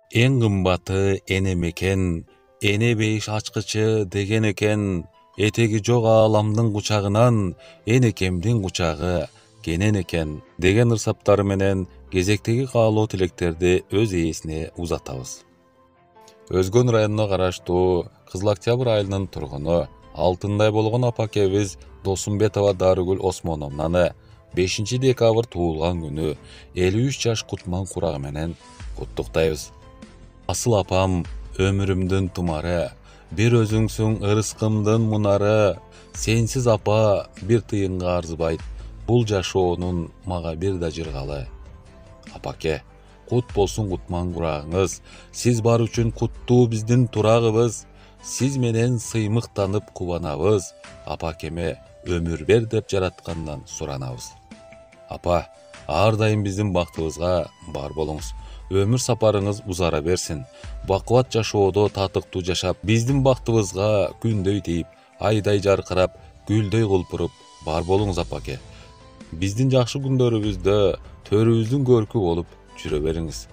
Eң kımbаты enem eken, ene beyиш açkıçı degen eken, etegi jok alamdын кучагынан энекемдин кучагы кенен экен деген ырсаптары менен кезектеги каалоо тилектерди өз ээсине узатабыз. Өзгөн районуна караштуу Кызыл Октябрь айылынын тургуну Алтындай болгон апакебиз Досумбетова Дарыгүл Осмоновнаны 5 декабрь туулган күнү 53 жаш кутман курагы менен куттуктайбыз. Асыл апам, өмүрүмдүн тумары, бир өзүңсүң ырыскымдын мунары, сенсиз апа бир тыйынга арзыбайт, бул жашоонун мага бир да жыргалы. Апаке, кут болсун кутман курагыңыз, сиз бар үчүн куттуу биздин турагыбыз, сиз менен сыймыктанып кубанабыз, апакеме өмүр бер деп жараткандан суранабыз. Апа, ар дайым биздин бактыбызга бар болуңуз. Өмүр сапарыңыз узара берсин. Бакубат жашоодо татыктуу жашап, биздин бактыбызга күндөй тийип, айдай жаркырап, гүлдөй кулпуруп бар болуңуз апаке. Биздин жакшы күндөрүбүздө төрүбүздүн көркү болуп жүрө бериңиз.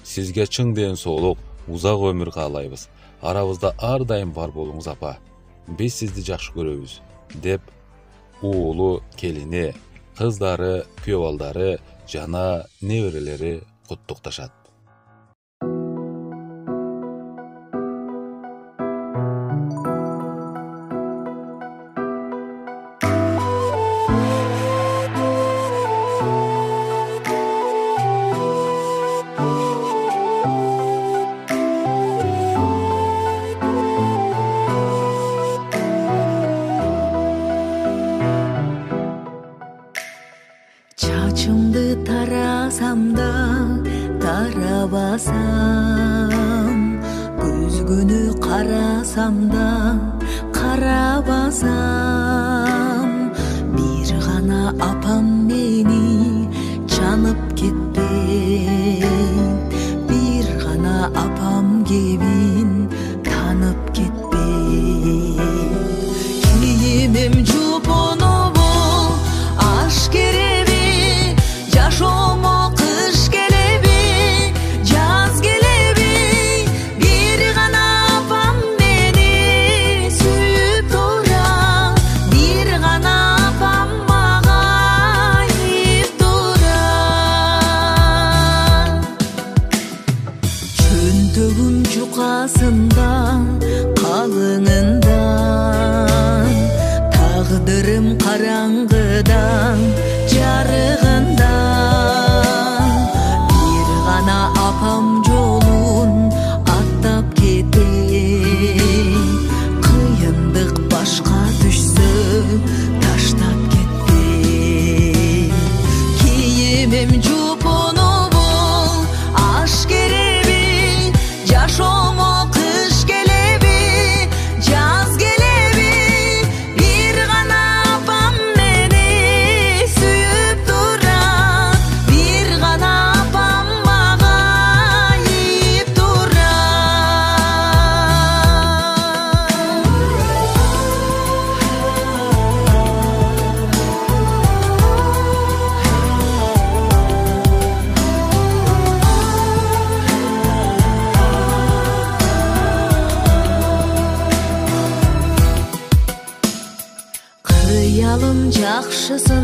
Сизге чың ден соолук, узак өмүр каалайбыз. Арабызда ар дайым бар болуңуз апа. Биз сизди жакшы көрөбүз, деп уулу, келини, кыздары, күйөө балдары жана неберелери куттукташат. Чачымды тарасам да тарабасам, көзгөнү карасам да карабасам, бир гана апам мени чанып кетпейт, бир гана апам кебин танып кетпейт. Кийимим жупунубу аш кереби, жашоомо кыш келеби, жаз келеби, бир гана апам мени сүйүп тура, бир гана апам мага ийип тура. Чөнтөгүм жукасында калыңындан, тагдырым караңгыдан жарыгында, бир гана апам жолун аттап кетпей, кыйындык башка түшсө таштап кетпей. Кийимим жупунубу аш кереби, жашоомо кыш келеби, жаз келеби, бир гана апам мени сүйүп тура, бир гана апам мага ийип тура. Кыялым жакшысын